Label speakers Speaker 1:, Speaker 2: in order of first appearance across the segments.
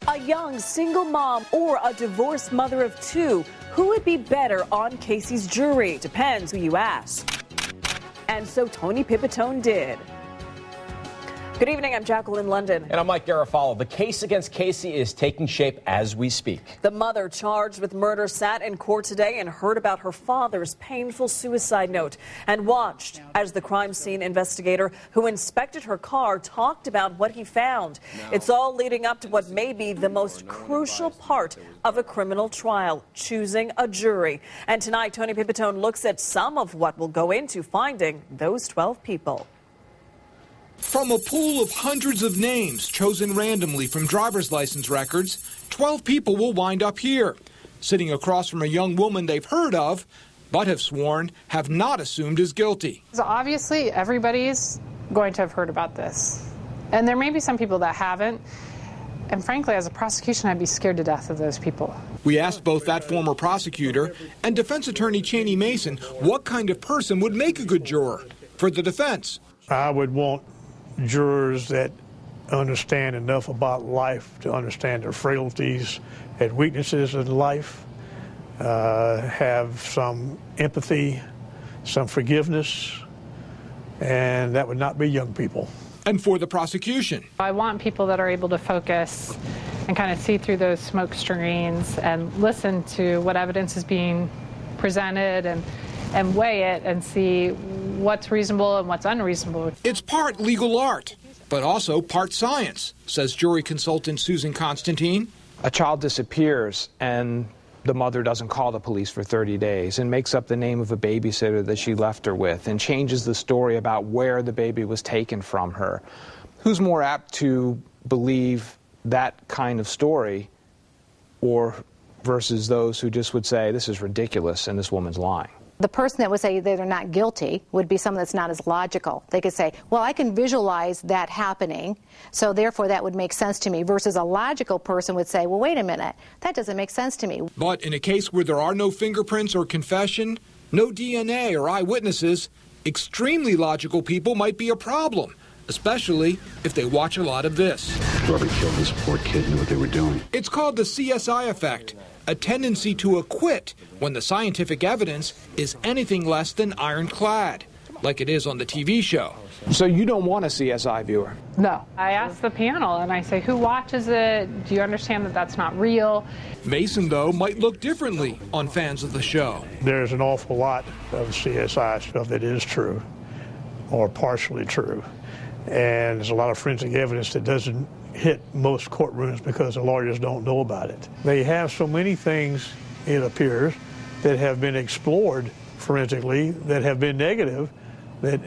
Speaker 1: A young single mom or a divorced mother of two, who would be better on Casey's jury? Depends who you ask. And so Tony Pipitone did. Good evening, I'm Jacqueline London.
Speaker 2: And I'm Mike Garofalo. The case against Casey is taking shape as we speak.
Speaker 1: The mother charged with murder sat in court today and heard about her father's painful suicide note and watched as the crime scene investigator who inspected her car talked about what he found. It's all leading up to what may be the most crucial part of a criminal trial, choosing a jury. And tonight, Tony Pipitone looks at some of what will go into finding those 12 people.
Speaker 3: From a pool of hundreds of names chosen randomly from driver's license records, 12 people will wind up here, sitting across from a young woman they've heard of, but have sworn have not assumed is guilty.
Speaker 4: So obviously, everybody's going to have heard about this. And there may be some people that haven't. And frankly, as a prosecution, I'd be scared to death of those people.
Speaker 3: We asked both that former prosecutor and defense attorney Cheney Mason what kind of person would make a good juror for the defense.
Speaker 5: I would want jurors that understand enough about life to understand their frailties and weaknesses in life, have some empathy, some forgiveness, and that would not be young people.
Speaker 3: And for the prosecution,
Speaker 4: I want people that are able to focus and kind of see through those smoke screens and listen to what evidence is being presented and weigh it and see what's reasonable and what's unreasonable.
Speaker 3: It's part legal art, but also part science, says jury consultant Susan Constantine.
Speaker 6: A child disappears and the mother doesn't call the police for 30 days and makes up the name of a babysitter that she left her with and changes the story about where the baby was taken from her. Who's more apt to believe that kind of story or versus those who just would say, this is ridiculous and this woman's lying?
Speaker 7: The person that would say that they're not guilty would be someone that's not as logical. They could say, well, I can visualize that happening, so therefore that would make sense to me, versus a logical person would say, well, wait a minute, that doesn't make sense to me.
Speaker 3: But in a case where there are no fingerprints or confession, no DNA or eyewitnesses, extremely logical people might be a problem, especially if they watch a lot of this.
Speaker 8: Whoever killed this poor kid knew what they were doing.
Speaker 3: It's called the CSI effect, a tendency to acquit when the scientific evidence is anything less than ironclad, like it is on the TV show.
Speaker 6: So you don't want a CSI viewer?
Speaker 4: No. I ask the panel and I say, who watches it? Do you understand that that's not real?
Speaker 3: Mason, though, might look differently on fans of the show.
Speaker 5: There's an awful lot of CSI stuff that is true or partially true. And there's a lot of forensic evidence that doesn't hit most courtrooms because the lawyers don't know about it. They have so many things, it appears, that have been explored forensically that have been negative that,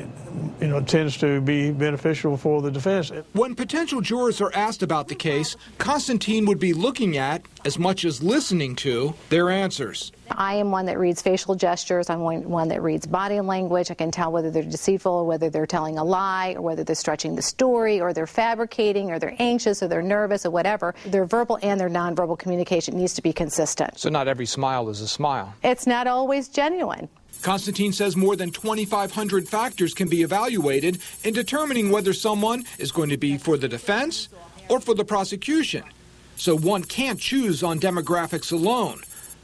Speaker 5: tends to be beneficial for the defense.
Speaker 3: When potential jurors are asked about the case, Constantine would be looking at, as much as listening to, their answers.
Speaker 7: I am one that reads facial gestures. I'm one that reads body language. I can tell whether they're deceitful or whether they're telling a lie or whether they're stretching the story or they're fabricating or they're anxious or they're nervous or whatever. Their verbal and their nonverbal communication needs to be consistent.
Speaker 6: So not every smile is a smile.
Speaker 7: It's not always genuine.
Speaker 3: Constantine says more than 2,500 factors can be evaluated in determining whether someone is going to be for the defense or for the prosecution. So one can't choose on demographics alone.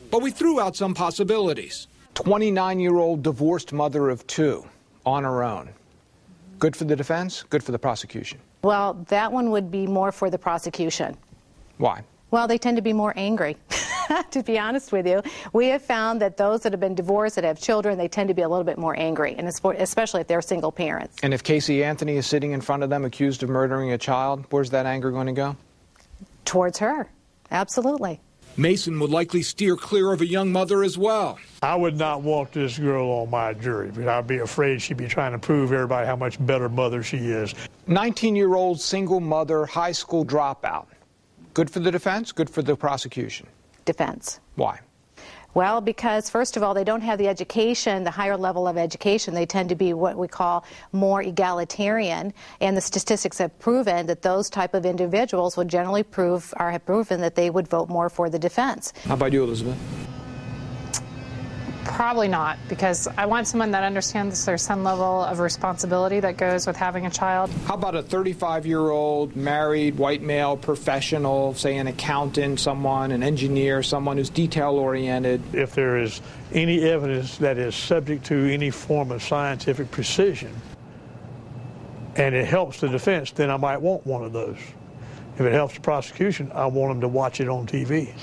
Speaker 3: But we threw out some possibilities.
Speaker 6: 29-year-old divorced mother of two on her own. Good for the defense, good for the prosecution.
Speaker 7: Well, that one would be more for the prosecution.
Speaker 6: Why?
Speaker 7: Well, they tend to be more angry, to be honest with you. We have found that those that have been divorced, that have children, they tend to be a little bit more angry, and especially if they're single parents.
Speaker 6: And if Casey Anthony is sitting in front of them accused of murdering a child, where's that anger going to go?
Speaker 7: Towards her, absolutely.
Speaker 3: Mason would likely steer clear of a young mother as well.
Speaker 5: I would not want this girl on my jury, because I'd be afraid she'd be trying to prove everybody how much better mother she is.
Speaker 6: 19-year-old single mother, high school dropout. Good for the defense, good for the prosecution?
Speaker 7: Defense.
Speaker 6: Why?
Speaker 7: Well, because first of all, they don't have the education, the higher level of education. They tend to be what we call more egalitarian, and the statistics have proven that those type of individuals will generally have proven that they would vote more for the defense.
Speaker 6: How about you, Elizabeth?
Speaker 4: Probably not, because I want someone that understands there's some level of responsibility that goes with having a child.
Speaker 6: How about a 35-year-old married white male professional, say an accountant, an engineer, someone who's detail-oriented?
Speaker 5: If there is any evidence that is subject to any form of scientific precision and it helps the defense, then I might want one of those. If it helps the prosecution, I want them to watch it on TV.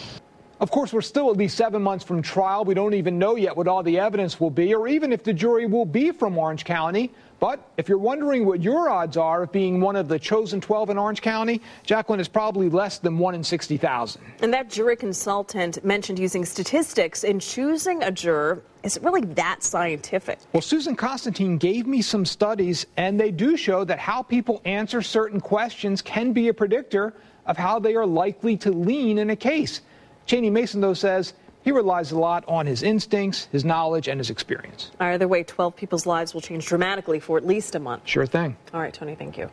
Speaker 6: Of course, we're still at least 7 months from trial. We don't even know yet what all the evidence will be, or even if the jury will be from Orange County. But if you're wondering what your odds are of being one of the chosen 12 in Orange County, Jacqueline, is probably less than 1 in 60,000.
Speaker 1: And that jury consultant mentioned using statistics in choosing a juror. Is it really that scientific?
Speaker 6: Well, Susan Constantine gave me some studies, and they do show that how people answer certain questions can be a predictor of how they are likely to lean in a case. Cheney Mason, though, says he relies a lot on his instincts, his knowledge, and his experience.
Speaker 1: Either way, 12 people's lives will change dramatically for at least a month.
Speaker 6: Sure thing.
Speaker 1: All right, Tony, thank you.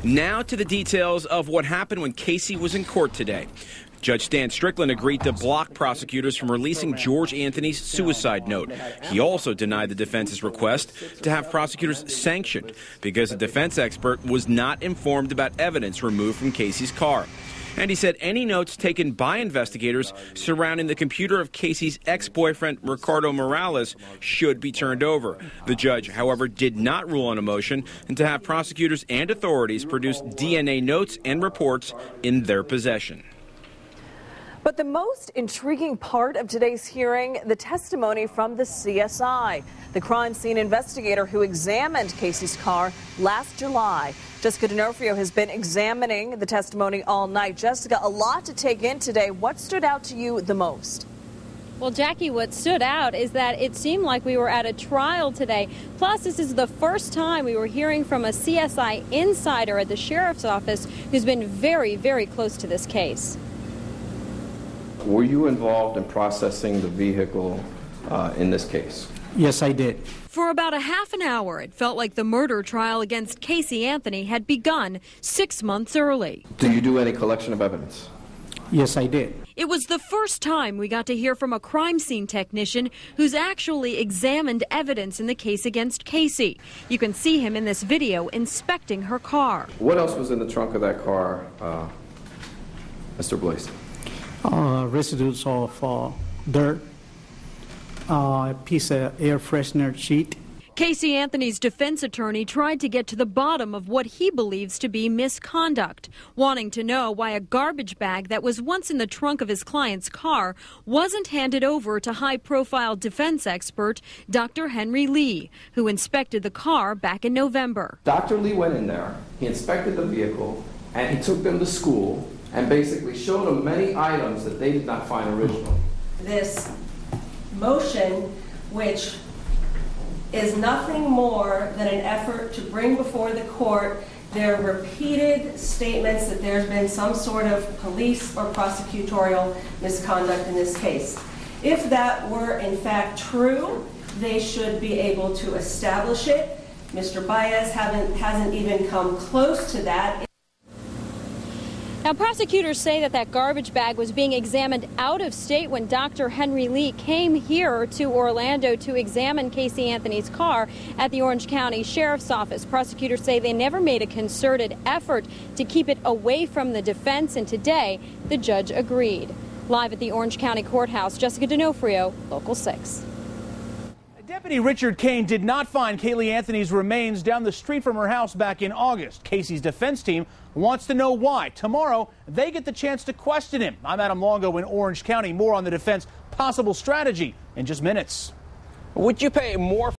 Speaker 9: Now to the details of what happened when Casey was in court today. Judge Stan Strickland agreed to block prosecutors from releasing George Anthony's suicide note. He also denied the defense's request to have prosecutors sanctioned because a defense expert was not informed about evidence removed from Casey's car. And he said any notes taken by investigators surrounding the computer of Casey's ex-boyfriend, Ricardo Morales, should be turned over. The judge, however, did not rule on a motion and to have prosecutors and authorities produce DNA notes and reports in their possession.
Speaker 1: But the most intriguing part of today's hearing, the testimony from the CSI, the crime scene investigator who examined Casey's car last July. Jessica D'Onofrio has been examining the testimony all night. Jessica, a lot to take in today. What stood out to you the most?
Speaker 10: Well, Jackie, what stood out is that it seemed like we were at a trial today. Plus, this is the first time we were hearing from a CSI insider at the sheriff's office who's been very, very close to this case.
Speaker 11: Were you involved in processing the vehicle in this case?
Speaker 12: Yes, I did.
Speaker 10: For about a half an hour, it felt like the murder trial against Casey Anthony had begun 6 months early.
Speaker 11: Do you do any collection of evidence?
Speaker 12: Yes, I did.
Speaker 10: It was the first time we got to hear from a crime scene technician who's actually examined evidence in the case against Casey. You can see him in this video inspecting her car.
Speaker 11: What else was in the trunk of that car, Mr. Blaze?
Speaker 12: Residues of dirt, a piece of air freshener sheet.
Speaker 10: Casey Anthony's defense attorney tried to get to the bottom of what he believes to be misconduct, wanting to know why a garbage bag that was once in the trunk of his client's car wasn't handed over to high-profile defense expert Dr. Henry Lee, who inspected the car back in November.
Speaker 11: Dr. Lee went in there, he inspected the vehicle, and he took them to school and basically showed them many items that they did not find original.
Speaker 13: This motion, which is nothing more than an effort to bring before the court their repeated statements that there's been some sort of police or prosecutorial misconduct in this case. If that were in fact true, they should be able to establish it. Mr. Baez hasn't even come close to that.
Speaker 10: Now, prosecutors say that garbage bag was being examined out of state when Dr. Henry Lee came here to Orlando to examine Casey Anthony's car at the Orange County Sheriff's Office. Prosecutors say they never made a concerted effort to keep it away from the defense, and today the judge agreed. Live at the Orange County Courthouse, Jessica D'Onofrio, Local 6.
Speaker 14: Deputy Richard Kane did not find Kaylee Anthony's remains down the street from her house back in August. Casey's defense team wants to know why. Tomorrow, they get the chance to question him. I'm Adam Longo in Orange County. More on the defense possible strategy in just minutes.
Speaker 2: Would you pay more